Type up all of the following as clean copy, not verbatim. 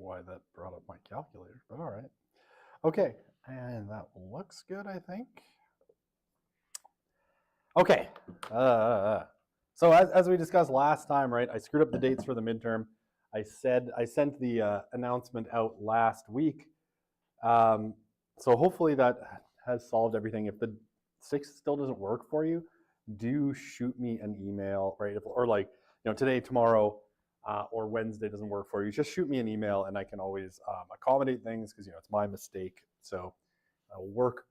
why that brought up my calculator, but all right. Okay, and that looks good, I think. Okay, so as we discussed last time, right, I screwed up the dates for the midterm. I sent the announcement out last week. So hopefully that has solved everything. If the 6th still doesn't work for you, do shoot me an email, right? Or like, today, tomorrow, or Wednesday doesn't work for you, just shoot me an email and I can always accommodate things because, it's my mistake. So I'll work,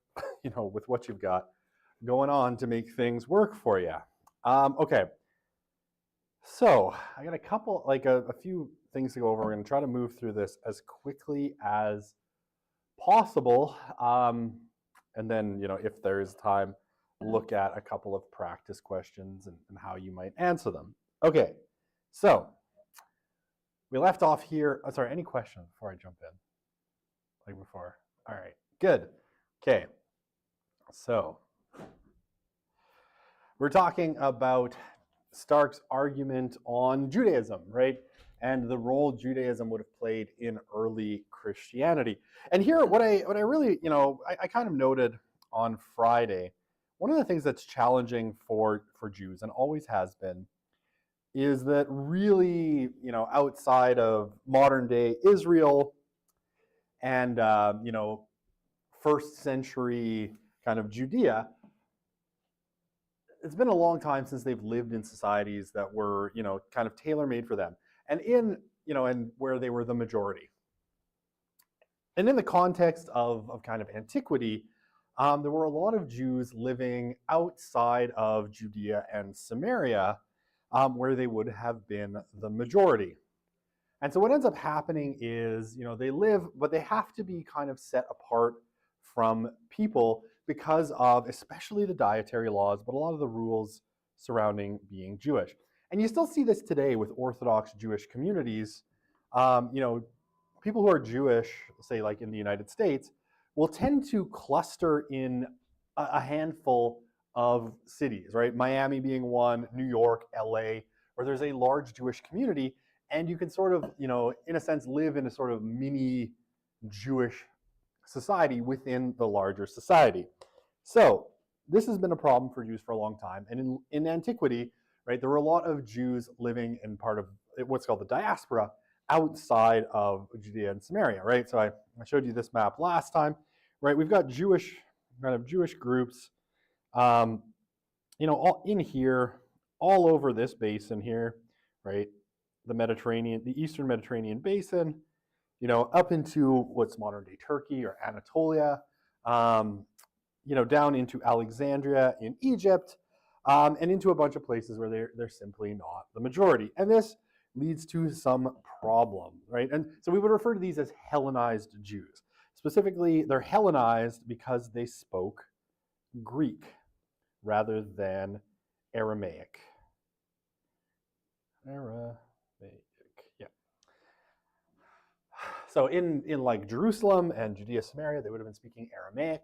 with what you've got going on to make things work for you. Okay. So I got a few things to go over. We're going to try to move through this as quickly as possible. And then, if there's time, look at a couple of practice questions and how you might answer them. Okay, so we left off here. Oh, sorry, any questions before I jump in? Like before? All right, good. Okay, so we're talking about Stark's argument on Judaism, right? And the role Judaism would have played in early Christianity. And here, what I really, I kind of noted on Friday, one of the things that's challenging for Jews, and always has been, is that really, outside of modern day Israel and, first century kind of Judea, it's been a long time since they've lived in societies that were, kind of tailor-made for them. And and where they were the majority. And in the context of kind of antiquity, there were a lot of Jews living outside of Judea and Samaria, where they would have been the majority. And so what ends up happening is, they live, but they have to be kind of set apart from people because of especially the dietary laws, but a lot of the rules surrounding being Jewish. And you still see this today with Orthodox Jewish communities. People who are Jewish, say like in the United States, will tend to cluster in a handful of cities, right? Miami being one, New York, LA, where there's a large Jewish community, and you can sort of, in a sense, live in a sort of mini Jewish society within the larger society. So this has been a problem for Jews for a long time. And in antiquity, right, there were a lot of Jews living in part of what's called the diaspora outside of Judea and Samaria, right? So I showed you this map last time, right? We've got Jewish groups, all in here, all over this basin here, right? The Eastern Mediterranean basin, up into what's modern day Turkey or Anatolia, down into Alexandria in Egypt, and into a bunch of places where they're simply not the majority. And this leads to some problem, right? And so we would refer to these as Hellenized Jews. Specifically, they're Hellenized because they spoke Greek rather than Aramaic. Yeah. So in like Jerusalem and Judea, Samaria, they would have been speaking Aramaic.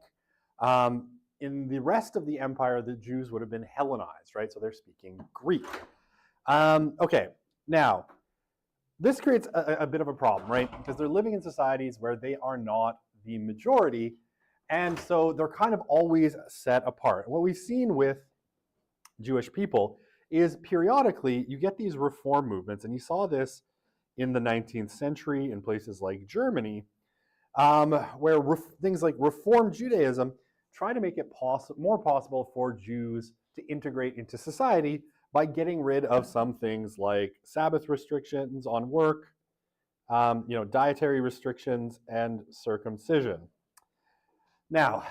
In the rest of the empire, the Jews would have been Hellenized, right? So they're speaking Greek. Okay, now, this creates a bit of a problem, right? Because they're living in societies where they are not the majority, and so they're kind of always set apart. What we've seen with Jewish people is periodically you get these reform movements, and you saw this in the 19th century in places like Germany, where things like Reform Judaism try to make it more possible for Jews to integrate into society by getting rid of some things like Sabbath restrictions on work, dietary restrictions, and circumcision. Now,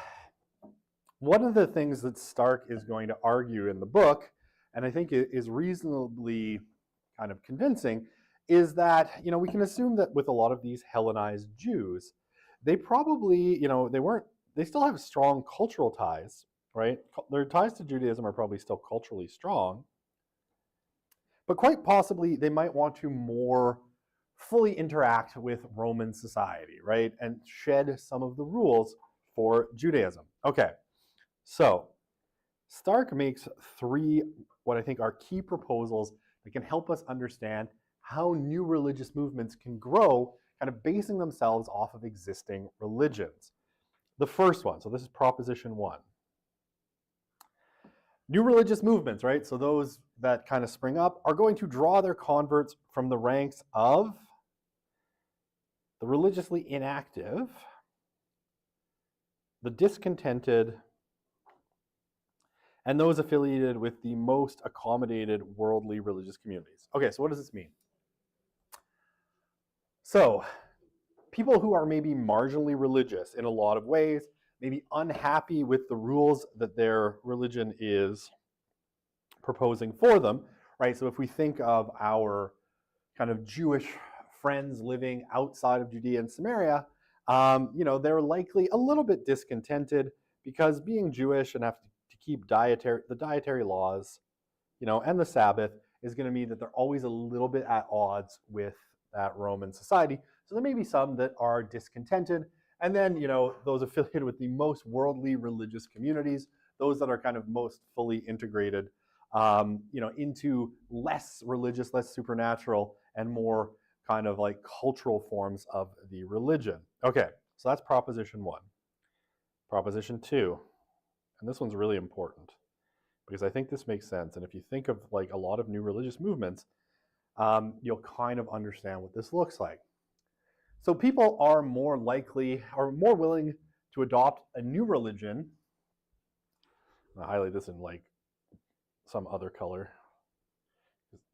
one of the things that Stark is going to argue in the book, and I think it is reasonably kind of convincing, is that, we can assume that with a lot of these Hellenized Jews, they probably, they still have strong cultural ties, right? Their ties to Judaism are probably still culturally strong, but quite possibly they might want to more fully interact with Roman society, right? And shed some of the rules for Judaism. Okay, so Stark makes 3 what I think are key proposals that can help us understand how new religious movements can grow kind of basing themselves off of existing religions. The first one, so this is proposition one. New religious movements, right? So those that kind of spring up are going to draw their converts from the ranks of the religiously inactive, the discontented, and those affiliated with the most accommodated worldly religious communities. Okay, so what does this mean? So, people who are maybe marginally religious in a lot of ways, maybe unhappy with the rules that their religion is proposing for them, right? So if we think of our kind of Jewish friends living outside of Judea and Samaria, they're likely a little bit discontented because being Jewish and have to keep the dietary laws, and the Sabbath is going to mean that they're always a little bit at odds with that Roman society. So there may be some that are discontented, and then those affiliated with the most worldly religious communities, those that are kind of most fully integrated, into less religious, less supernatural, and more kind of like cultural forms of the religion. Okay, so that's proposition one. Proposition two, and this one's really important because I think this makes sense. And if you think of like a lot of new religious movements, you'll kind of understand what this looks like. So people are more likely or more willing to adopt a new religion. I'll highlight this in like some other color.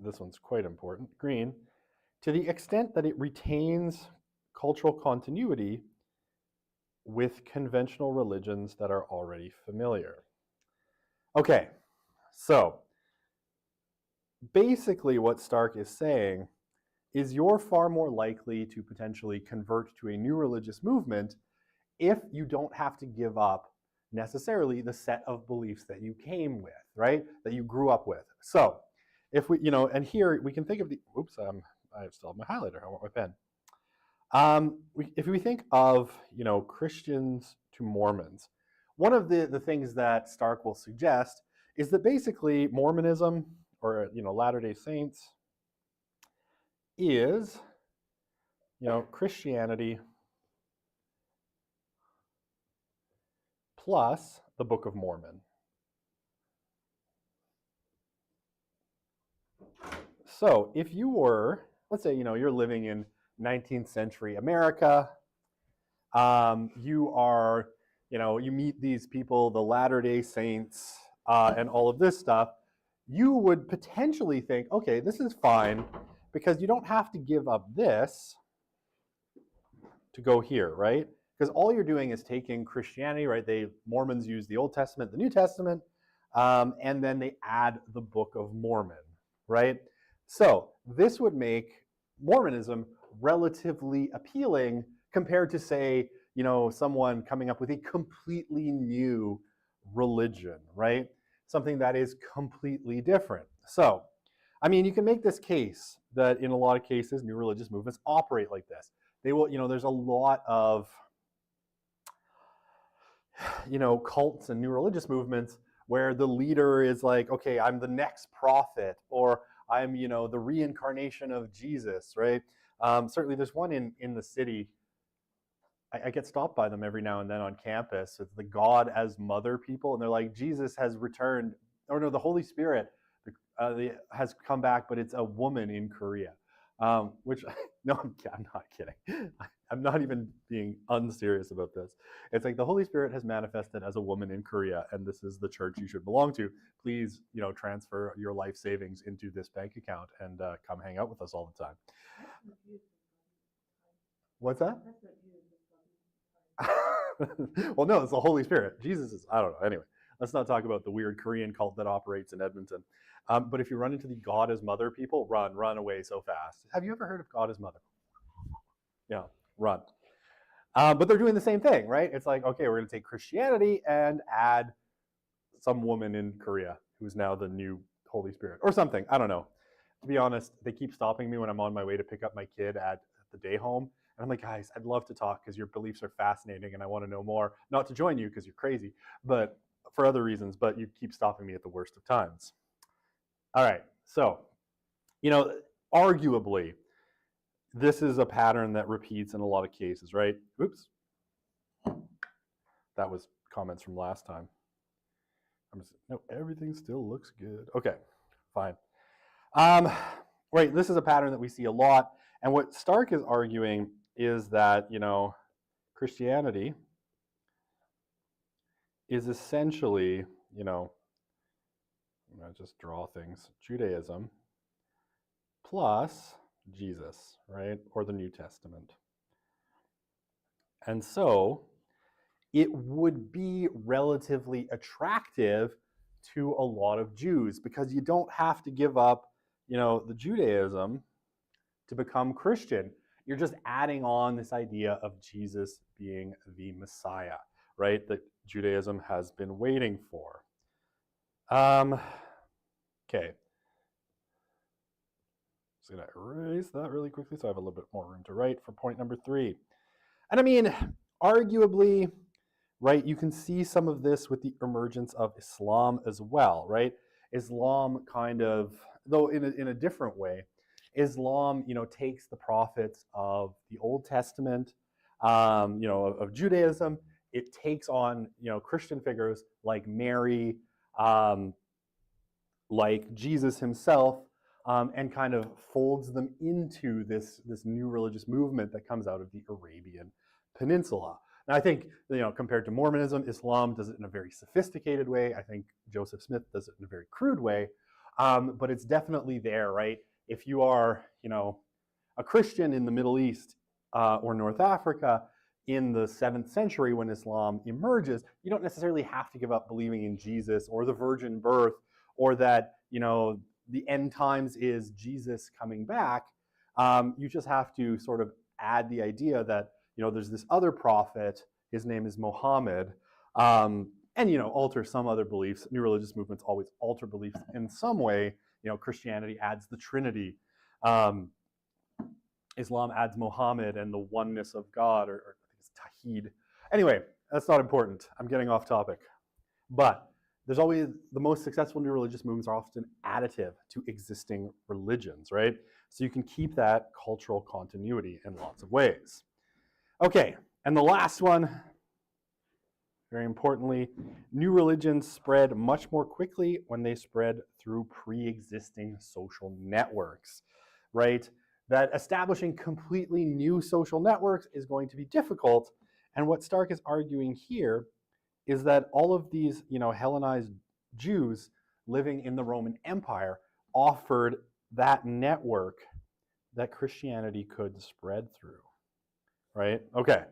This one's quite important, green, to the extent that it retains cultural continuity with conventional religions that are already familiar. Okay, so basically what Stark is saying is you're far more likely to potentially convert to a new religious movement if you don't have to give up necessarily the set of beliefs that you came with, right? That you grew up with. So if we, and here we can think of the, I still have my highlighter, I want my pen. If we think of, Christians to Mormons, one of the things that Stark will suggest is that basically Mormonism, or, Latter-day Saints, is, Christianity plus the Book of Mormon. So if you were, let's say, you're living in 19th century America, you are, you meet these people, the Latter-day Saints, and all of this stuff, you would potentially think, okay, this is fine because you don't have to give up this to go here, right? Because all you're doing is taking Christianity, right? Mormons use the Old Testament, the New Testament, and then they add the Book of Mormon, right? So this would make Mormonism relatively appealing compared to, say, someone coming up with a completely new religion, right? Something that is completely different. So, you can make this case that in a lot of cases, new religious movements operate like this. They will, there's a lot of, cults and new religious movements where the leader is like, okay, I'm the next prophet, or I'm, the reincarnation of Jesus, right? Certainly there's one in the city. I get stopped by them every now and then on campus. It's the God as Mother people, and they're like, Jesus has returned, or no, the Holy Spirit has come back, but it's a woman in Korea. Which, no, I'm not kidding. I'm not even being unserious about this. It's like the Holy Spirit has manifested as a woman in Korea, and this is the church you should belong to. Please, transfer your life savings into this bank account and come hang out with us all the time. What's that? Well, no, it's the Holy Spirit. Jesus is, I don't know. Anyway, let's not talk about the weird Korean cult that operates in Edmonton. But if you run into the God as Mother people, run away so fast. Have you ever heard of God as Mother? Yeah, run. But they're doing the same thing, right? It's like, okay, we're going to take Christianity and add some woman in Korea who's now the new Holy Spirit or something. I don't know. To be honest, they keep stopping me when I'm on my way to pick up my kid at the day home. And I'm like, guys, I'd love to talk because your beliefs are fascinating and I want to know more. Not to join you because you're crazy, but for other reasons. But you keep stopping me at the worst of times. All right. So, arguably, this is a pattern that repeats in a lot of cases, right? Oops. That was comments from last time. No, everything still looks good. Okay, fine. Right, this is a pattern that we see a lot. And what Stark is arguing is that, Christianity is essentially, I'm going to just draw things, Judaism plus Jesus, right? Or the New Testament. And so it would be relatively attractive to a lot of Jews because you don't have to give up, the Judaism to become Christian. You're just adding on this idea of Jesus being the Messiah, right? That Judaism has been waiting for. Okay. Just going to erase that really quickly so I have a little bit more room to write for point number 3. And I mean, arguably, right, you can see some of this with the emergence of Islam as well, right? Islam kind of, though in a different way, Islam, takes the prophets of the Old Testament, of Judaism. It takes on, Christian figures like Mary, like Jesus himself, and kind of folds them into this new religious movement that comes out of the Arabian Peninsula. Now, I think, compared to Mormonism, Islam does it in a very sophisticated way. I think Joseph Smith does it in a very crude way, but it's definitely there, right? If you are, a Christian in the Middle East or North Africa in the 7th century when Islam emerges, you don't necessarily have to give up believing in Jesus or the virgin birth or that, the end times is Jesus coming back. You just have to sort of add the idea that, there's this other prophet, his name is Muhammad, and, alter some other beliefs. New religious movements always alter beliefs in some way. Christianity adds the Trinity. Islam adds Muhammad and the oneness of God, or I think it's Tawhid. Anyway, that's not important. I'm getting off topic. But there's always, the most successful new religious movements are often additive to existing religions, right? So you can keep that cultural continuity in lots of ways. Okay, and the last one, very importantly, new religions spread much more quickly when they spread through pre-existing social networks, right? That establishing completely new social networks is going to be difficult. And what Stark is arguing here is that all of these, Hellenized Jews living in the Roman Empire offered that network that Christianity could spread through, right? Okay.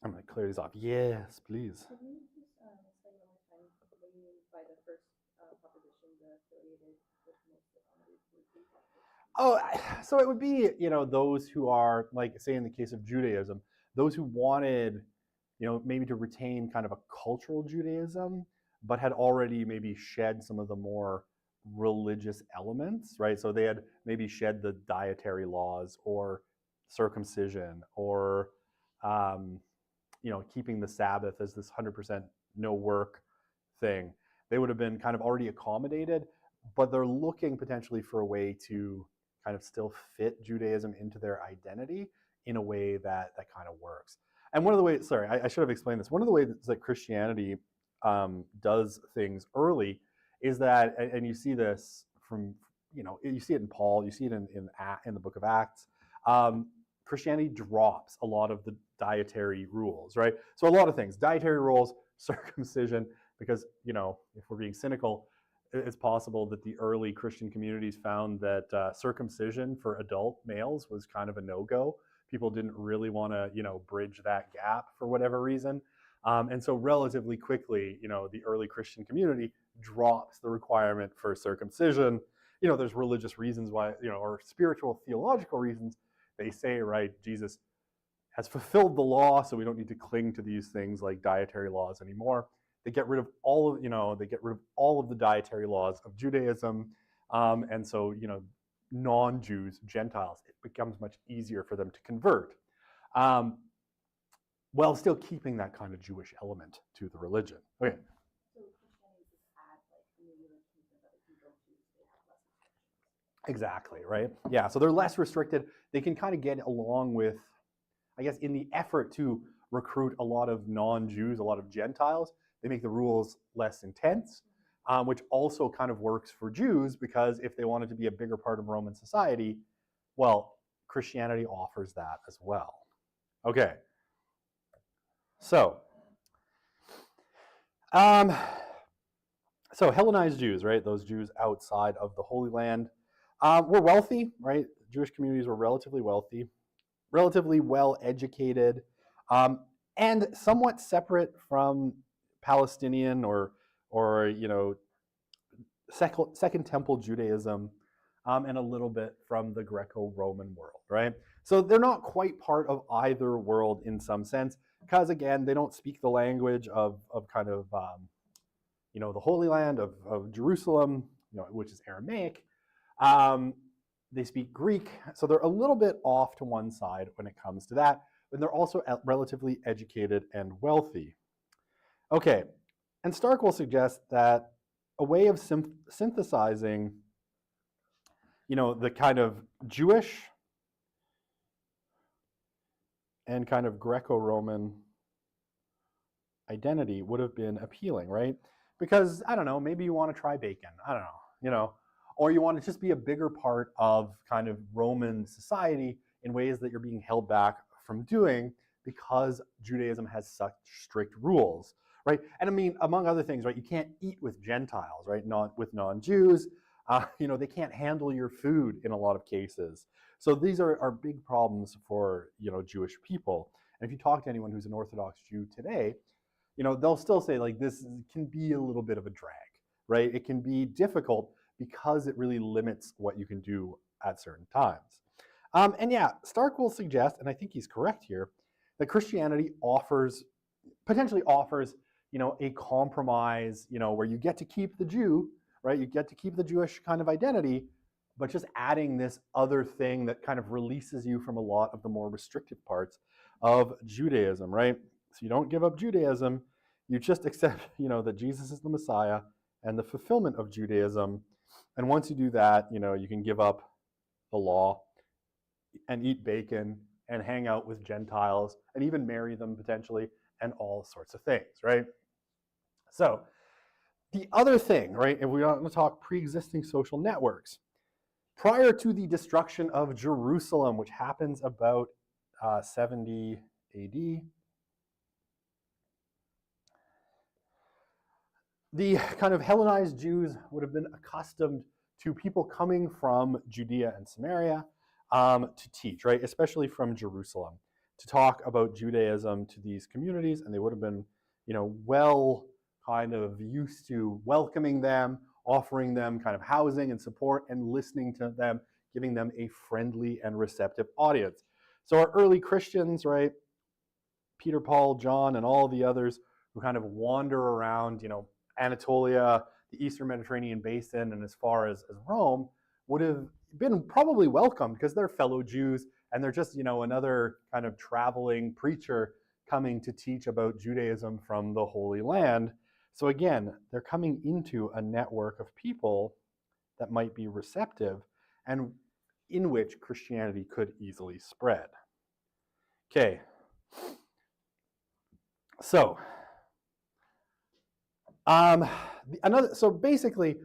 I'm going to clear these off. Yes, please. Can you just explain one more time what you mean by the first proposition, the affiliated with most accommodated? Oh, so it would be, those who are, like, say in the case of Judaism, those who wanted, maybe to retain kind of a cultural Judaism, but had already maybe shed some of the more religious elements, right? So they had maybe shed the dietary laws or circumcision or, keeping the Sabbath as this 100% no work thing. They would have been kind of already accommodated, but they're looking potentially for a way to kind of still fit Judaism into their identity in a way that kind of works. And one of the ways, sorry, I should have explained this. One of the ways that Christianity does things early is that, and you see this from, you see it in Paul, you see it in the book of Acts. Christianity drops a lot of the dietary rules, right? So a lot of things, dietary rules, circumcision, because, if we're being cynical, it's possible that the early Christian communities found that circumcision for adult males was kind of a no-go. People didn't really want to, bridge that gap for whatever reason. And so relatively quickly, the early Christian community drops the requirement for circumcision. There's religious reasons why, or spiritual theological reasons. They say, right, Jesus has fulfilled the law, so we don't need to cling to these things like dietary laws anymore. They get rid of all of, the dietary laws of Judaism. And so, non-Jews, Gentiles, it becomes much easier for them to convert, while still keeping that kind of Jewish element to the religion. Okay. So Christianity just add like new religions that other people choose, they have less restrictions. Exactly, right? Yeah, so they're less restricted. They can kind of get along with, I guess, in the effort to recruit a lot of non-Jews, a lot of Gentiles, they make the rules less intense, which also kind of works for Jews because if they wanted to be a bigger part of Roman society, well, Christianity offers that as well. Okay, so um, so Hellenized Jews, right? Those Jews outside of the Holy Land were wealthy, right? Jewish communities were relatively wealthy, relatively well educated, um, and somewhat separate from Palestinian or Second Temple Judaism, and a little bit from the Greco-Roman world, right? So they're not quite part of either world in some sense, because again, they don't speak the language of kind of the Holy Land of Jerusalem, which is Aramaic. Um, they speak Greek, so they're a little bit off to one side when it comes to that, but they're also relatively educated and wealthy. Okay, and Stark will suggest that a way of synthesizing, the kind of Jewish and kind of Greco-Roman identity would have been appealing, right? Because I don't know, maybe you want to try bacon. I don't know, or you want to just be a bigger part of kind of Roman society in ways that you're being held back from doing because Judaism has such strict rules, right? And I mean, among other things, right? You can't eat with Gentiles, right? Not with non-Jews. They can't handle your food in a lot of cases. So these are big problems for Jewish people. And if you talk to anyone who's an Orthodox Jew today, they'll still say like this can be a little bit of a drag, right? It can be difficult because it really limits what you can do at certain times. And yeah, Stark will suggest, and I think he's correct here, that Christianity potentially offers, a compromise, where you get to keep the Jew, right? You get to keep the Jewish kind of identity, but just adding this other thing that kind of releases you from a lot of the more restrictive parts of Judaism, right? So you don't give up Judaism, you just accept, that Jesus is the Messiah and the fulfillment of Judaism. And once you do that, you can give up the law and eat bacon and hang out with Gentiles and even marry them potentially and all sorts of things, right? So the other thing, right, if we want to talk pre-existing social networks, prior to the destruction of Jerusalem, which happens about 70 AD, the kind of Hellenized Jews would have been accustomed to people coming from Judea and Samaria to teach, right? Especially from Jerusalem, to talk about Judaism to these communities, and they would have been, well kind of used to welcoming them, offering them kind of housing and support, and listening to them, giving them a friendly and receptive audience. So our early Christians, right? Peter, Paul, John, and all the others who kind of wander around, Anatolia, the Eastern Mediterranean basin, and as far as Rome, would have been probably welcomed because they're fellow Jews and they're just, another kind of traveling preacher coming to teach about Judaism from the Holy Land. So again, they're coming into a network of people that might be receptive and in which Christianity could easily spread. Okay. So, so basically,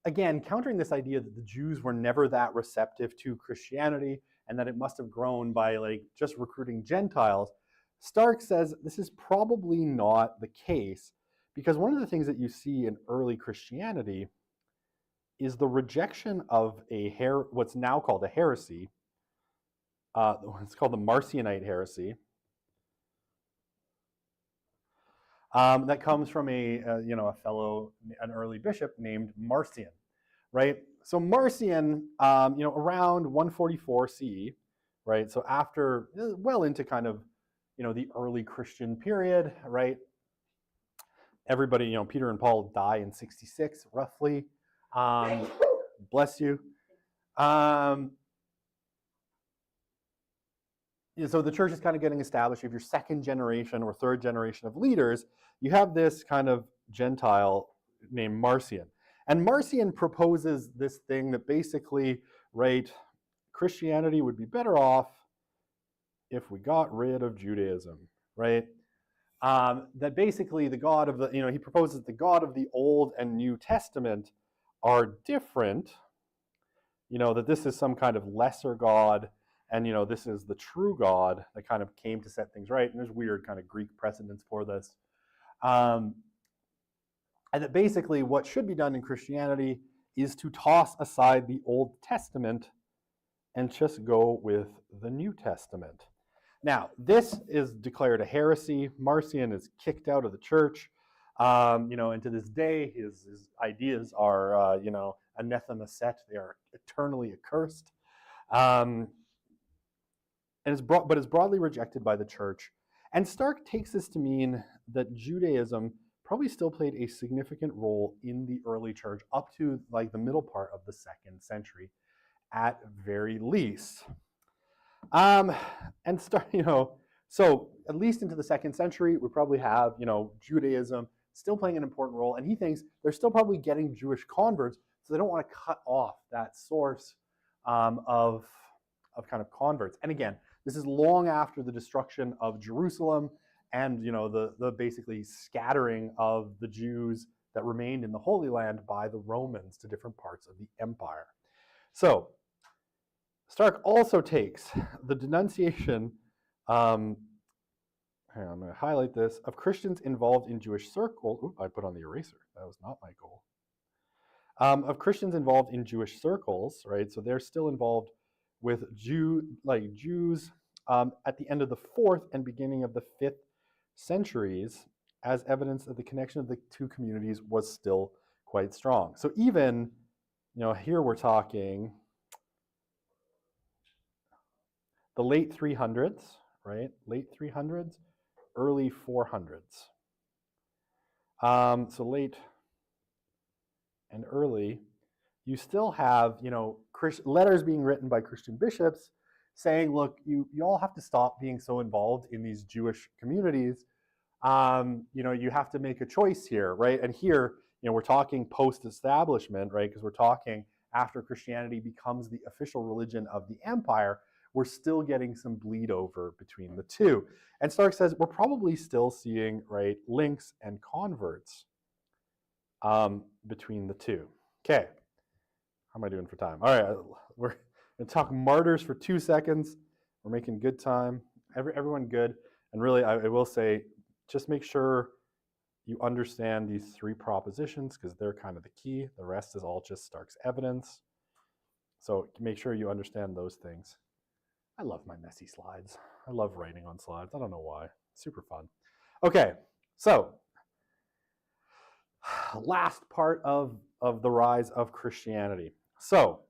again, countering this idea that the Jews were never that receptive to Christianity and that it must have grown by like just recruiting Gentiles, Stark says this is probably not the case because one of the things that you see in early Christianity is the rejection of what's now called a heresy. It's called the Marcionite heresy. That comes from an early bishop named Marcion, right? So Marcion, around 144 CE, right? So after, well into kind of, the early Christian period, right? Everybody, Peter and Paul die in 66, roughly. Bless you. So the church is kind of getting established. If you're second generation or third generation of leaders, you have this kind of Gentile named Marcion. And Marcion proposes this thing that basically right? Christianity would be better off if we got rid of Judaism, right? That basically the God of the, he proposes the God of the Old and New Testament are different, that this is some kind of lesser God, and, this is the true God that kind of came to set things right. And there's weird kind of Greek precedents for this. And that basically what should be done in Christianity is to toss aside the Old Testament and just go with the New Testament. Now, this is declared a heresy. Marcion is kicked out of the church, and to this day, his ideas are, anathema set. They are eternally accursed, and it's broadly rejected by the church. And Stark takes this to mean that Judaism probably still played a significant role in the early church up to like the middle part of the 2nd century, at very least. And start, so at least into the 2nd century, we probably have, Judaism still playing an important role. And he thinks they're still probably getting Jewish converts, so they don't want to cut off that source of kind of converts. And again, this is long after the destruction of Jerusalem and, the basically scattering of the Jews that remained in the Holy Land by the Romans to different parts of the empire. So Stark also takes the denunciation, hang on, I'm going to highlight this, of Christians involved in Jewish circles. Ooh, I put on the eraser. That was not my goal. Of Christians involved in Jewish circles, right? So they're still involved with Jews at the end of the 4th and beginning of the 5th centuries, as evidence that the connection of the two communities was still quite strong. So even, here we're talking the late 300s, right? Late 300s, early 400s. So late and early, you still have, letters being written by Christian bishops saying, look, you all have to stop being so involved in these Jewish communities. You have to make a choice here, right? And here, we're talking post-establishment, right? Because we're talking after Christianity becomes the official religion of the empire. We're still getting some bleed over between the two. And Stark says we're probably still seeing, right, links and converts between the two. Okay, how am I doing for time? All right, we're going to talk martyrs for 2 seconds. We're making good time. Everyone good. And really, I will say, just make sure you understand these 3 propositions because they're kind of the key. The rest is all just Stark's evidence. So make sure you understand those things. I love my messy slides. I love writing on slides. I don't know why. Super fun. Okay, so last part of the rise of Christianity. So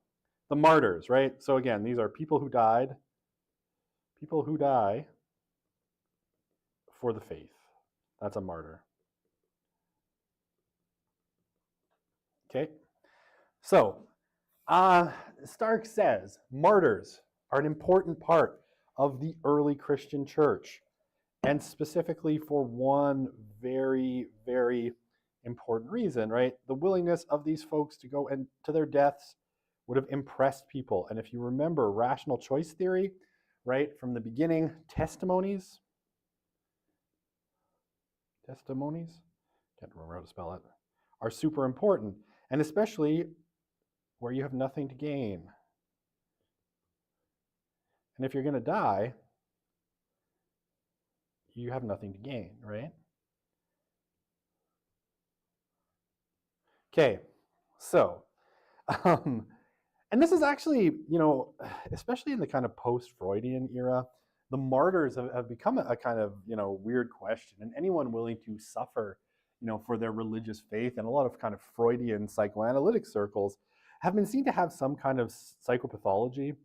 the martyrs, right? So again, these are people who die for the faith. That's a martyr. Okay, so Stark says martyrs are an important part of the early Christian church, and specifically for one very, very important reason, right? The willingness of these folks to go and to their deaths would have impressed people. And if you remember rational choice theory, right, from the beginning, testimonies, can't remember how to spell it, are super important, and especially where you have nothing to gain. And if you're going to die, you have nothing to gain, right? Okay, so, and this is actually, especially in the kind of post-Freudian era, the martyrs have become a kind of, weird question. And anyone willing to suffer, for their religious faith, and a lot of kind of Freudian psychoanalytic circles have been seen to have some kind of psychopathology,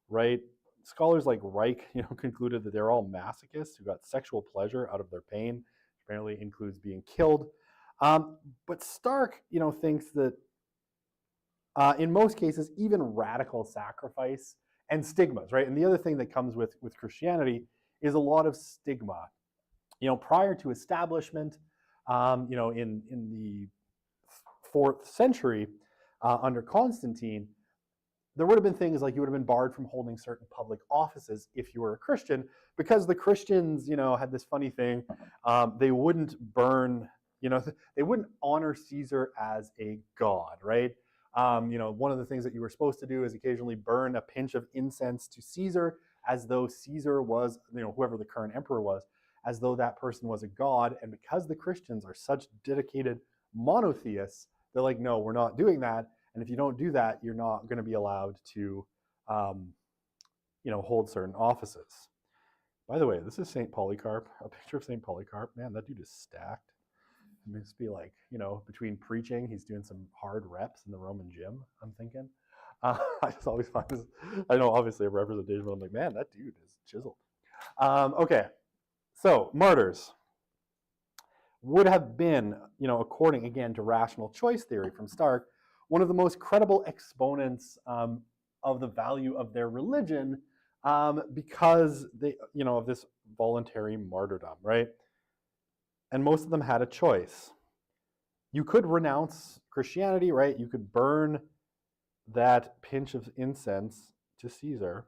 right? Scholars like Reich, concluded that they're all masochists who got sexual pleasure out of their pain, which apparently includes being killed. But Stark, thinks that in most cases, even radical sacrifice and stigmas, right? And the other thing that comes with Christianity is a lot of stigma. Prior to establishment, in the 4th century under Constantine, there would have been things like you would have been barred from holding certain public offices if you were a Christian, because the Christians, had this funny thing. They wouldn't burn, they wouldn't honor Caesar as a god, right? One of the things that you were supposed to do is occasionally burn a pinch of incense to Caesar, as though Caesar was, whoever the current emperor was, as though that person was a god. And because the Christians are such dedicated monotheists, they're like, no, we're not doing that. And if you don't do that, you're not going to be allowed to, hold certain offices. By the way, this is St. Polycarp, a picture of St. Polycarp. Man, that dude is stacked. It must be like, between preaching, he's doing some hard reps in the Roman gym, I'm thinking. I just always find this, I know obviously a representation, but I'm like, man, that dude is chiseled. Okay, so martyrs would have been, according again to rational choice theory from Stark, one of the most credible exponents of the value of their religion, because they, of this voluntary martyrdom, right? And most of them had a choice. You could renounce Christianity, right? You could burn that pinch of incense to Caesar.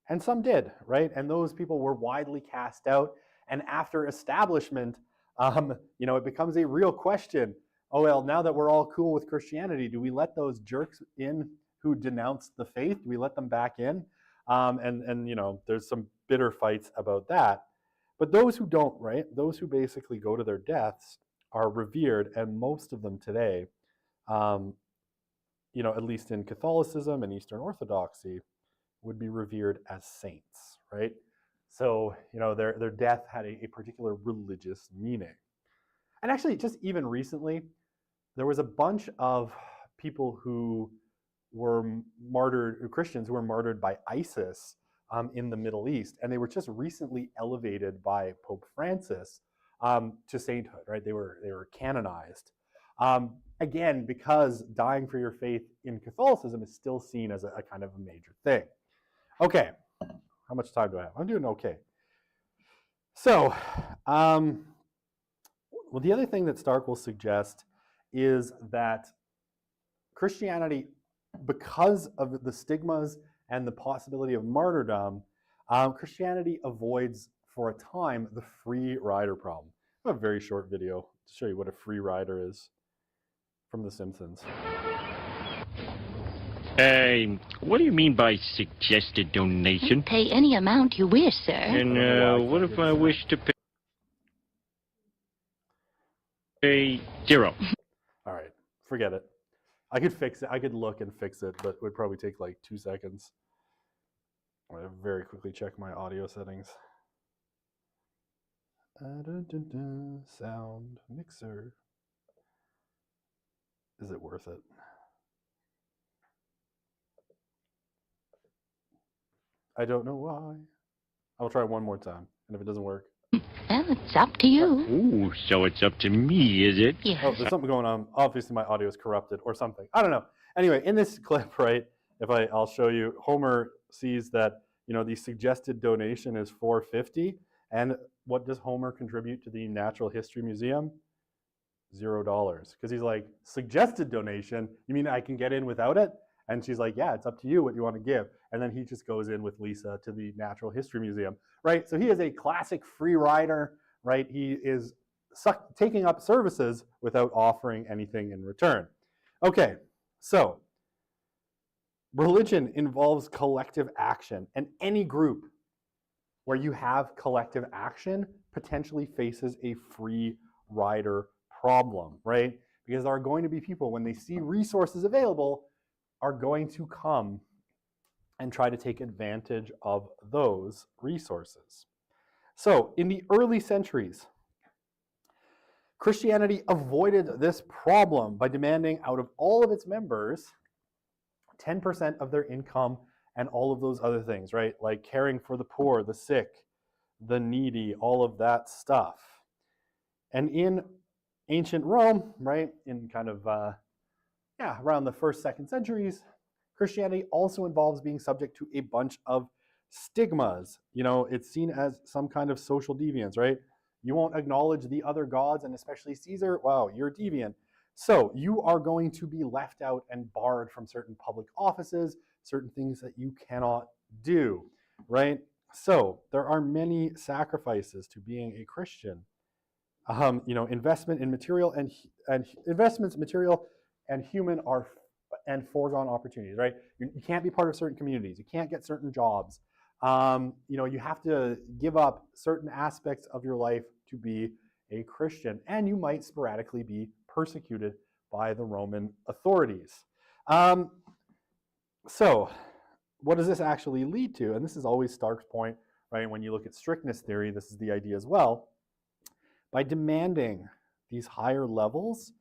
And some did, right? And those people were widely cast out. And after establishment, it becomes a real question. Oh, well, now that we're all cool with Christianity, do we let those jerks in who denounced the faith? Do we let them back in? And there's some bitter fights about that. But those who don't, right? Those who basically go to their deaths are revered, and most of them today, at least in Catholicism and Eastern Orthodoxy, would be revered as saints, right? So, their death had a particular religious meaning. And actually, just even recently, there was a bunch of people who were martyred, Christians who were martyred by ISIS in the Middle East, and they were just recently elevated by Pope Francis to sainthood, right? They were canonized. Again, because dying for your faith in Catholicism is still seen as a kind of a major thing. Okay, how much time do I have? I'm doing okay. So, the other thing that Stark will suggest is that Christianity, because of the stigmas and the possibility of martyrdom, Christianity avoids, for a time, the free rider problem. I have a very short video to show you what a free rider is from The Simpsons. What do you mean by suggested donation? Pay any amount you wish, sir. And what if I wish to pay $0? All right, forget it. I could fix it. I could look and fix it, but it would probably take like 2 seconds. I'm going to very quickly check my audio settings. Sound mixer. Is it worth it? I don't know why. I'll try one more time, and if it doesn't work... Well, it's up to you. Ooh, so it's up to me, is it? Yes. Oh, there's something going on. Obviously, my audio is corrupted or something. I don't know. Anyway, in this clip, right, I'll show you, Homer sees that, the suggested donation is $4.50, and what does Homer contribute to the Natural History Museum? $0. Because he's like, suggested donation? You mean I can get in without it? And she's like, yeah, it's up to you what you want to give. And then he just goes in with Lisa to the Natural History Museum, right? So he is a classic free rider, right? He is taking up services without offering anything in return. Okay, so religion involves collective action, and any group where you have collective action potentially faces a free rider problem, right? Because there are going to be people, when they see resources available, are going to come and try to take advantage of those resources. So in the early centuries, Christianity avoided this problem by demanding out of all of its members 10% of their income and all of those other things, right? Like caring for the poor, the sick, the needy, all of that stuff. And in ancient Rome, right, in kind of, around the 1st, 2nd centuries, Christianity also involves being subject to a bunch of stigmas. It's seen as some kind of social deviance, right? You won't acknowledge the other gods, and especially Caesar, wow, you're deviant. So you are going to be left out and barred from certain public offices, certain things that you cannot do, right? So there are many sacrifices to being a Christian. Investment in material and investments, material and human are and foregone opportunities, right? You can't be part of certain communities. You can't get certain jobs. You have to give up certain aspects of your life to be a Christian, and you might sporadically be persecuted by the Roman authorities. So what does this actually lead to? And this is always Stark's point, right? When you look at strictness theory, this is the idea as well. By demanding these higher levels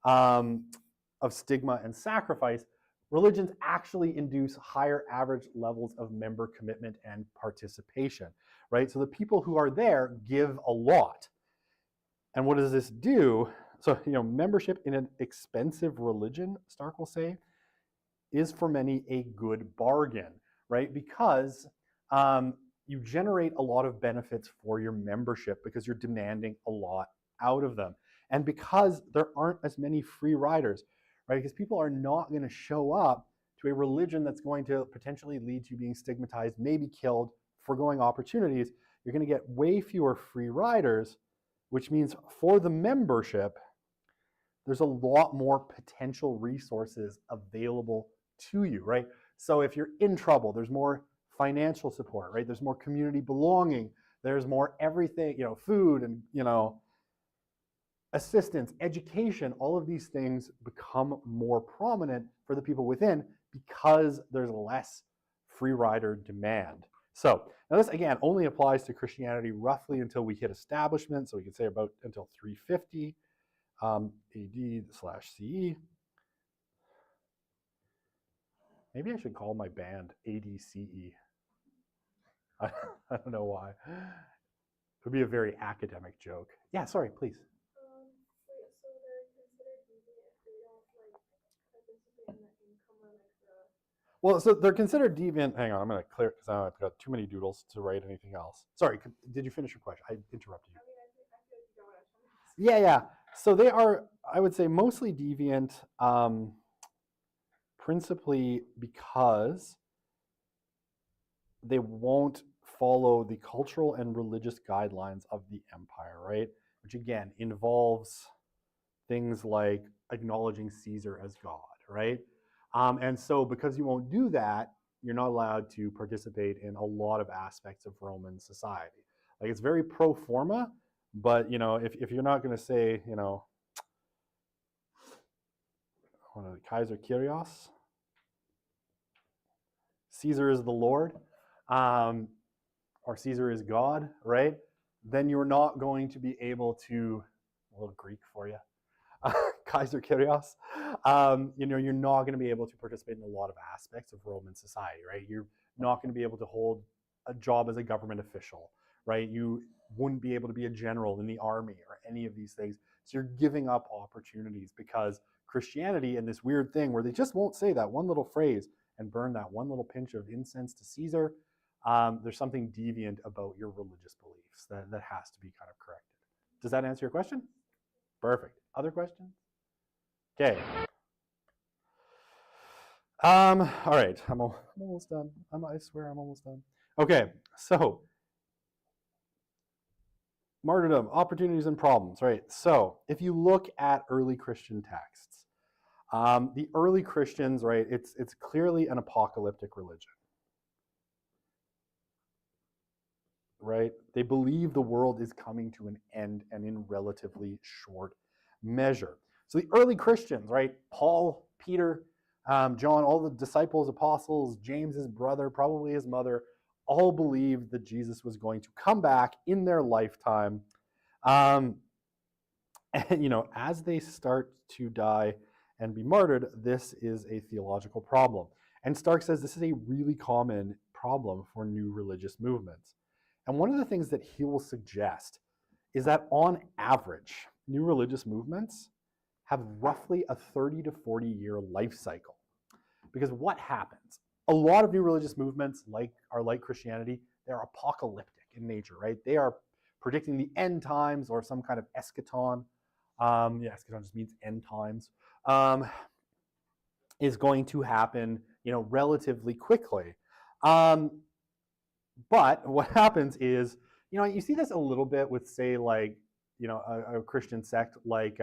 of stigma and sacrifice, religions actually induce higher average levels of member commitment and participation, right? So the people who are there give a lot. And what does this do? So, membership in an expensive religion, Stark will say, is for many a good bargain, right? Because you generate a lot of benefits for your membership because you're demanding a lot out of them. And because there aren't as many free riders, right? Because people are not going to show up to a religion that's going to potentially lead to you being stigmatized, maybe killed, foregoing opportunities. You're going to get way fewer free riders, which means for the membership, there's a lot more potential resources available to you, right? So if you're in trouble, there's more financial support, right? There's more community belonging. There's more everything, food and, assistance, education. All of these things become more prominent for the people within because there's less free rider demand. So now this, again, only applies to Christianity roughly until we hit establishment. So we could say about until 350 AD/CE. Maybe I should call my band ADCE. I don't know why. It would be a very academic joke. Yeah, sorry, please. Wait, so they're considered deviant if they don't participate in the income or the. Well, so they're considered deviant. Hang on, I'm going to clear because I've got too many doodles to write anything else. Sorry, did you finish your question? I interrupted you. I mean, I feel like you got what I was trying to say. Yeah. So they are, I would say, mostly deviant, principally because they won't follow the cultural and religious guidelines of the empire, right? Which again involves things like acknowledging Caesar as God, right? And so because you won't do that, you're not allowed to participate in a lot of aspects of Roman society. Like it's very pro forma, but if you're not going to say, Kaiser Kyrios, Caesar is the Lord, or Caesar is God, right? Then you're not going to be able to, a little Greek for you, Kaiser Kyrios, you're not going to be able to participate in a lot of aspects of Roman society, right? You're not going to be able to hold a job as a government official, right? You wouldn't be able to be a general in the army or any of these things. So you're giving up opportunities because Christianity and this weird thing where they just won't say that one little phrase and burn that one little pinch of incense to Caesar, there's something deviant about your religious beliefs that has to be kind of corrected. Does that answer your question? Perfect. Other questions? Okay. All right. I'm almost done. I swear I'm almost done. Okay. So martyrdom, opportunities and problems, right? So if you look at early Christian texts, the early Christians, right, it's clearly an apocalyptic religion, right? They believe the world is coming to an end and in relatively short measure. So the early Christians, right, Paul, Peter, John, all the disciples, apostles, James, his brother, probably his mother, all believed that Jesus was going to come back in their lifetime. And, as they start to die and be martyred, this is a theological problem. And Stark says this is a really common problem for new religious movements. And one of the things that he will suggest is that on average, new religious movements have roughly a 30 to 40 year life cycle. Because what happens? A lot of new religious movements are like Christianity, they're apocalyptic in nature, right? They are predicting the end times or some kind of eschaton. Yeah, eschaton just means end times. Um, is going to happen, relatively quickly. Um, but what happens is, you see this a little bit with, say, like, a Christian sect like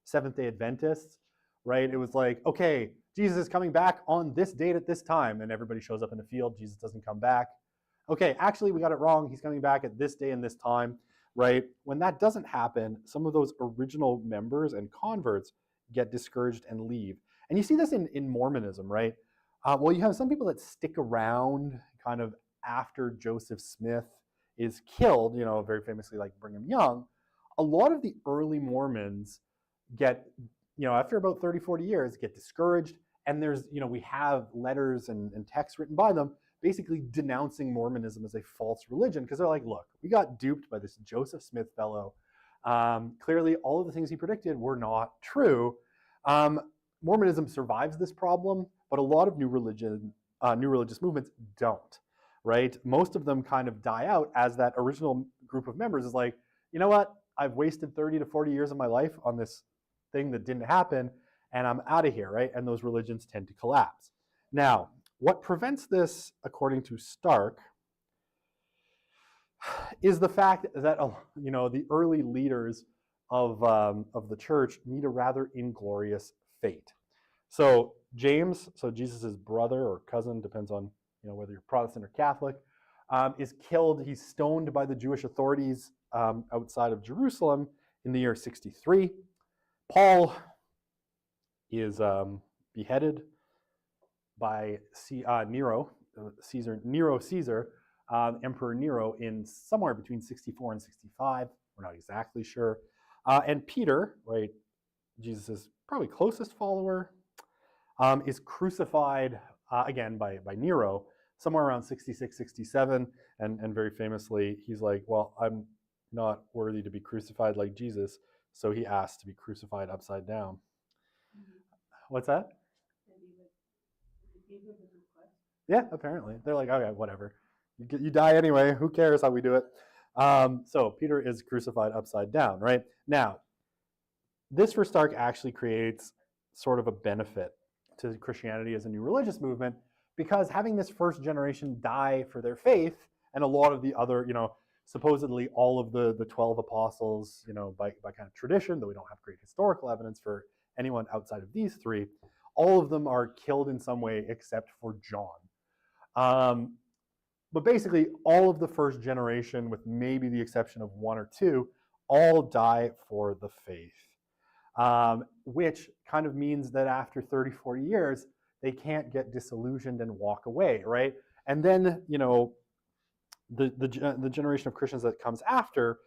Seventh-day Adventists, right? It was like, okay, Jesus is coming back on this date at this time, and everybody shows up in the field. Jesus doesn't come back. Okay, actually, we got it wrong. He's coming back at this day and this time, right? When that doesn't happen, some of those original members and converts get discouraged and leave. And you see this in Mormonism, right? Well, you have some people that stick around kind of after Joseph Smith is killed, very famously like Brigham Young. A lot of the early Mormons get, after about 30, 40 years, get discouraged. And there's, we have letters and texts written by them basically denouncing Mormonism as a false religion, because they're like, look, we got duped by this Joseph Smith fellow. Clearly, all of the things he predicted were not true. Mormonism survives this problem, but a lot of new religious movements don't, right? Most of them kind of die out as that original group of members is like, you know what? I've wasted 30 to 40 years of my life on this thing that didn't happen, and I'm out of here, right? And those religions tend to collapse. Now, what prevents this, according to Stark, is the fact that the early leaders of the church meet a rather inglorious fate. So James, so Jesus' brother or cousin, depends on whether you're Protestant or Catholic, is killed. He's stoned by the Jewish authorities outside of Jerusalem in the year 63. Paul is beheaded by Nero Caesar, Emperor Nero, in somewhere between 64 and 65. We're not exactly sure. And Peter, right, Jesus' probably closest follower, is crucified again by Nero somewhere around 66, 67. And very famously, he's like, well, I'm not worthy to be crucified like Jesus. So he asked to be crucified upside down. What's that? Yeah, apparently. They're like, okay, whatever. You die anyway. Who cares how we do it? So Peter is crucified upside down, right? Now, this for Stark actually creates sort of a benefit to Christianity as a new religious movement, because having this first generation die for their faith, and a lot of the other, supposedly all of the 12 apostles, by kind of tradition, though we don't have great historical evidence for anyone outside of these three, all of them are killed in some way except for John. But basically, all of the first generation, with maybe the exception of one or two, all die for the faith. Which kind of means that after 30, 40 years, they can't get disillusioned and walk away, right? And then, the generation of Christians that comes after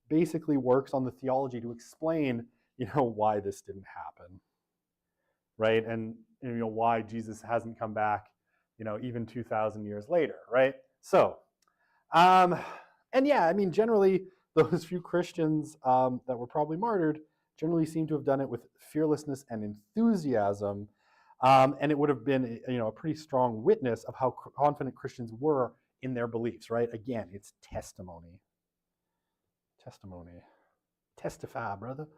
basically works on the theology to explain, why this didn't happen, right? And why Jesus hasn't come back, even 2,000 years later, right? So, and yeah, I mean, generally, those few Christians that were probably martyred generally seem to have done it with fearlessness and enthusiasm, and it would have been, a pretty strong witness of how confident Christians were in their beliefs, right? Again, it's testimony. Testimony. Testify, brother.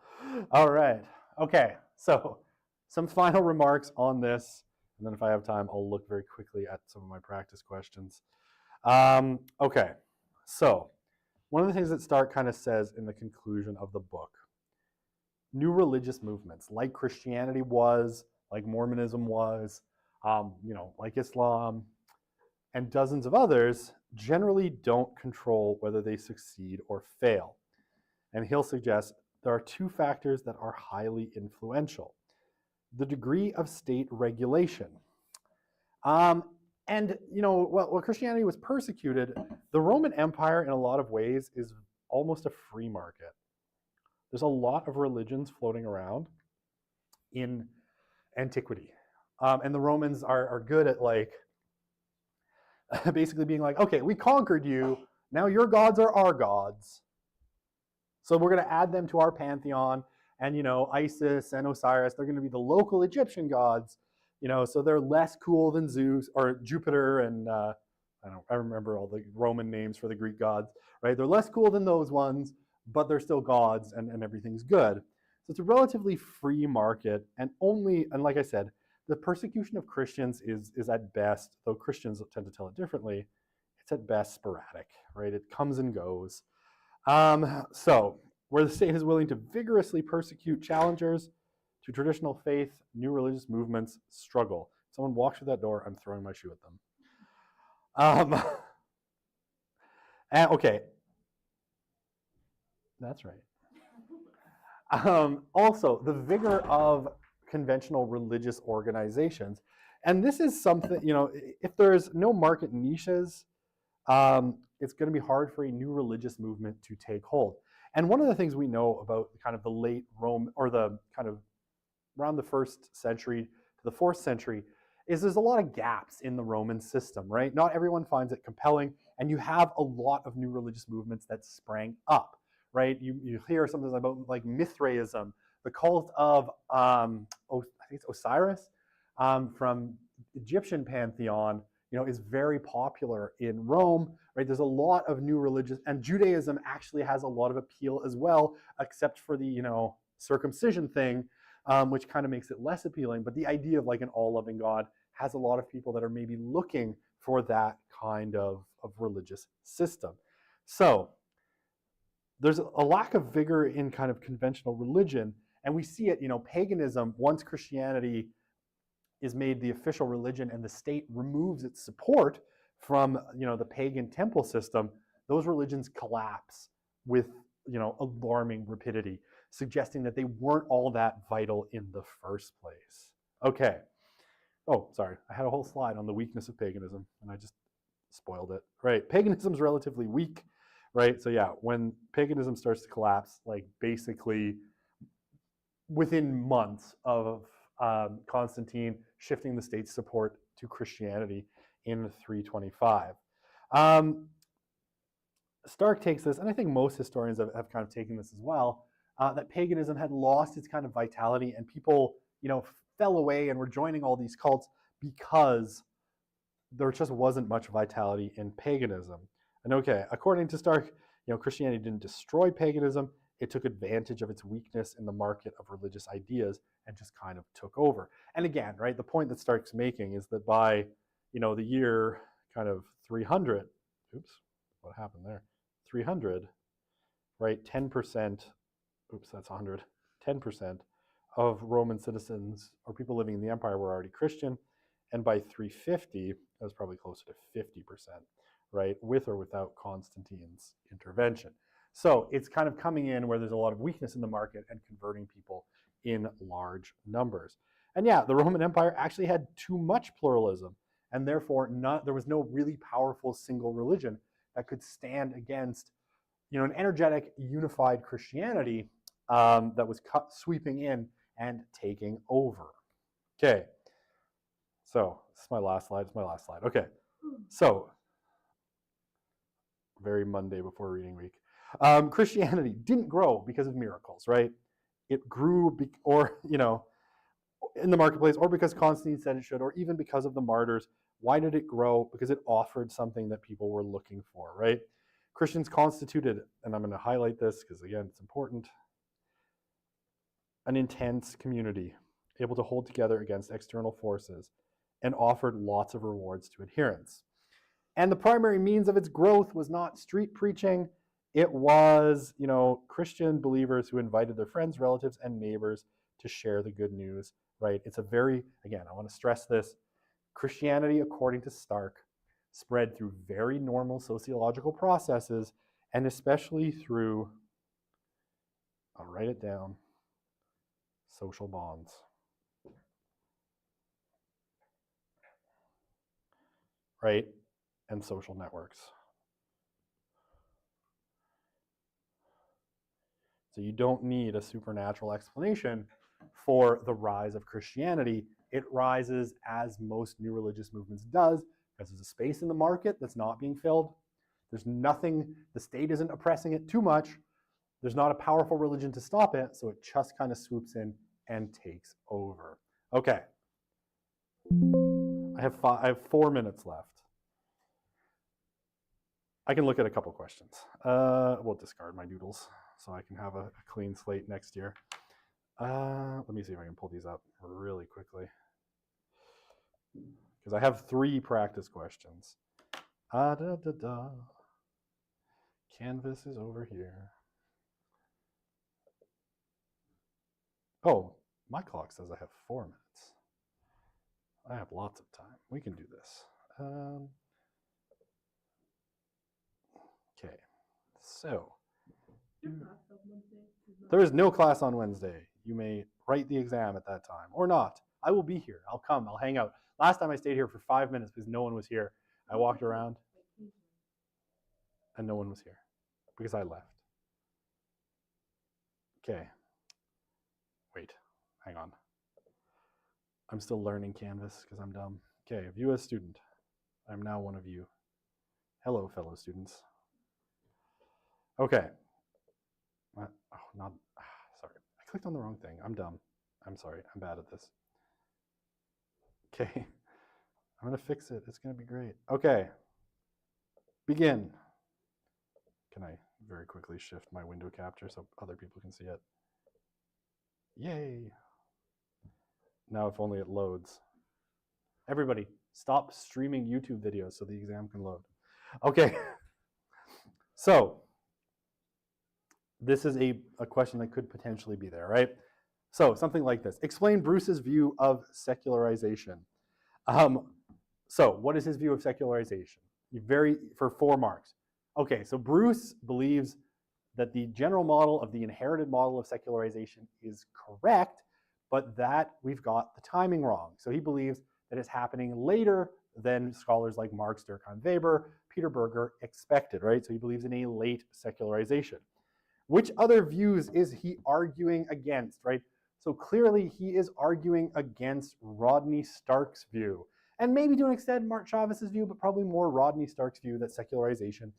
All right. Okay, so some final remarks on this, and then if I have time, I'll look very quickly at some of my practice questions. Okay, so one of the things that Stark kind of says in the conclusion of the book, new religious movements, like Christianity was, like Mormonism was, like Islam, and dozens of others, generally don't control whether they succeed or fail. And he'll suggest there are two factors that are highly influential: the degree of state regulation. And, while Christianity was persecuted, the Roman Empire, in a lot of ways, is almost a free market. There's a lot of religions floating around in antiquity. And the Romans are good at, like, basically being like, okay, we conquered you. Now your gods are our gods. So we're going to add them to our pantheon. And, Isis and Osiris, they're going to be the local Egyptian gods. So they're less cool than Zeus or Jupiter, and I remember all the Roman names for the Greek gods, right? They're less cool than those ones, but they're still gods, and everything's good. So it's a relatively free market, and like I said, the persecution of Christians is at best, though Christians tend to tell it differently, it's at best sporadic, right? It comes and goes. So where the state is willing to vigorously persecute challengers to traditional faith, new religious movements struggle. Someone walks through that door, I'm throwing my shoe at them. Okay, that's right. Also, the vigor of conventional religious organizations. And this is something, if there's no market niches, it's going to be hard for a new religious movement to take hold. And one of the things we know about kind of the late Rome, or the kind of around the 1st century to the 4th century, is there's a lot of gaps in the Roman system, right? Not everyone finds it compelling, and you have a lot of new religious movements that sprang up, right? You hear something about like Mithraism, the cult of I think it's Osiris from Egyptian pantheon, is very popular in Rome, right? There's a lot of new religious, and Judaism actually has a lot of appeal as well, except for the circumcision thing, which kind of makes it less appealing. But the idea of like an all-loving God has a lot of people that are maybe looking for that kind of religious system. So there's a lack of vigor in kind of conventional religion, and we see it, paganism, once Christianity is made the official religion and the state removes its support from the pagan temple system, those religions collapse with alarming rapidity, suggesting that they weren't all that vital in the first place. Okay. Oh, sorry. I had a whole slide on the weakness of paganism, and I just spoiled it. Right. Paganism's relatively weak, right? So yeah, when paganism starts to collapse, like basically within months of Constantine shifting the state's support to Christianity in 325. Stark takes this, and I think most historians have kind of taken this as well, that paganism had lost its kind of vitality, and people, fell away and were joining all these cults because there just wasn't much vitality in paganism. And okay, according to Stark, Christianity didn't destroy paganism, it took advantage of its weakness in the market of religious ideas and just kind of took over. And again, right, the point that Stark's making is that by, the year kind of 300, oops, what happened there? 300, right, 10%, oops, that's 100, 10% of Roman citizens or people living in the empire were already Christian. And by 350, that was probably closer to 50%, right, with or without Constantine's intervention. So it's kind of coming in where there's a lot of weakness in the market and converting people in large numbers. And yeah, the Roman Empire actually had too much pluralism, and therefore there was no really powerful single religion that could stand against an energetic, unified Christianity that was sweeping in and taking over. Okay, so this is my last slide. It's my last slide. Okay, so very Monday before reading week. Christianity didn't grow because of miracles, right? It grew in the marketplace, or because Constantine said it should, or even because of the martyrs. Why did it grow? Because it offered something that people were looking for, right? Christians constituted, and I'm going to highlight this because again, it's important, an intense community, able to hold together against external forces, and offered lots of rewards to adherents. And the primary means of its growth was not street preaching. It was, Christian believers who invited their friends, relatives, and neighbors to share the good news, right? It's a very, again, I want to stress this, Christianity, according to Stark, spread through very normal sociological processes, and especially through, I'll write it down, social bonds. Right? And social networks. So you don't need a supernatural explanation for the rise of Christianity. It rises as most new religious movements does, because there's a space in the market that's not being filled. There's nothing, the state isn't oppressing it too much. There's not a powerful religion to stop it, so it just kind of swoops in and takes over. Okay. I have 4 minutes left. I can look at a couple questions. We'll discard my doodles so I can have a clean slate next year. Let me see if I can pull these up really quickly. Because I have 3 practice questions. Canvas is over here. Oh, my clock says I have 4 minutes. I have lots of time. We can do this. Okay, so there is no class on Wednesday. You may write the exam at that time or not. I will be here. I'll come. I'll hang out. Last time I stayed here for 5 minutes because no one was here. I walked around and no one was here because I left. Okay. Wait, hang on. I'm still learning Canvas because I'm dumb. Okay, view as student. I'm now one of you. Hello, fellow students. Okay. Sorry. I clicked on the wrong thing. I'm dumb. I'm sorry. I'm bad at this. Okay. I'm going to fix it. It's going to be great. Okay. Begin. Can I very quickly shift my window capture so other people can see it? Yay. Now if only it loads. Everybody, stop streaming YouTube videos so the exam can load. Okay. So this is a question that could potentially be there, right? So something like this. Explain Bruce's view of secularization. So what is his view of secularization? For 4 marks. Okay, so Bruce believes that the general model of the inherited model of secularization is correct, but that we've got the timing wrong. So he believes that it's happening later than scholars like Marx, Durkheim, Weber, Peter Berger expected, right? So he believes in a late secularization. Which other views is he arguing against, right? So clearly he is arguing against Rodney Stark's view. And maybe to an extent Mark Chavez's view, but probably more Rodney Stark's view that secularization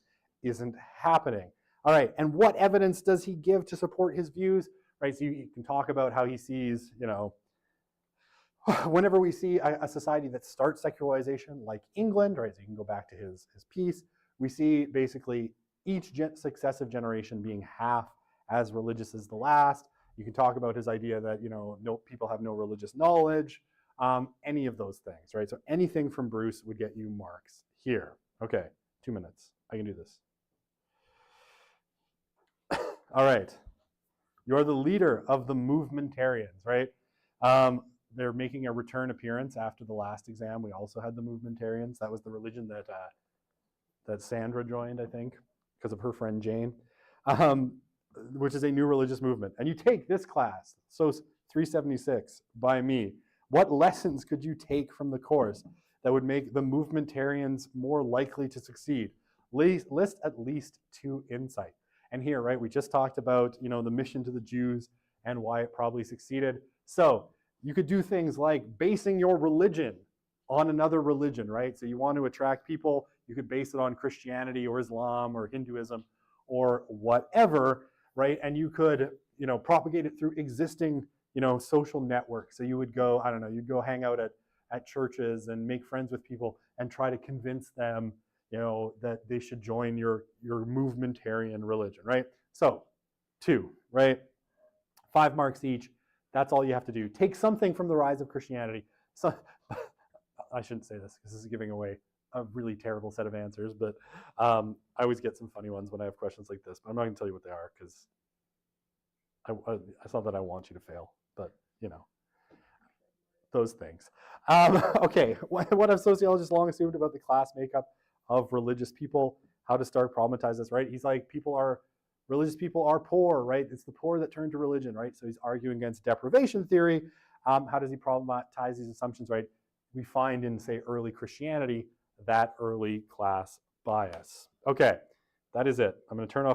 isn't happening. All right, and what evidence does he give to support his views? Right, so you can talk about how he sees, whenever we see a society that starts secularization like England, right, so you can go back to his piece, we see basically each successive generation being half as religious as the last. You can talk about his idea that, no people have no religious knowledge, any of those things, right? So anything from Bruce would get you marks here. Okay, 2 minutes. I can do this. All right. You're the leader of the movementarians, right? They're making a return appearance after the last exam. We also had the movementarians. That was the religion that Sandra joined, I think, because of her friend Jane, which is a new religious movement. And you take this class, so 376 by me. What lessons could you take from the course that would make the movementarians more likely to succeed? List at least 2 insights. And here, right, we just talked about, the mission to the Jews and why it probably succeeded. So you could do things like basing your religion on another religion, right? So you want to attract people, you could base it on Christianity or Islam or Hinduism or whatever, right? And you could, propagate it through existing, social networks. So you would go, I don't know, you'd go hang out at churches and make friends with people and try to convince them that they should join your movementarian religion, right? So 2, right? 5 marks each. That's all you have to do. Take something from the rise of Christianity. So I shouldn't say this because this is giving away a really terrible set of answers, but I always get some funny ones when I have questions like this, but I'm not going to tell you what they are because it's not that I want you to fail, but those things. Okay, what have sociologists long assumed about the class makeup of religious people? How does Stark problematize this, right? He's like, religious people are poor, right? It's the poor that turn to religion, right? So he's arguing against deprivation theory. How does he problematize these assumptions, right? We find in, say, early Christianity, that early class bias. Okay, that is it. I'm going to turn off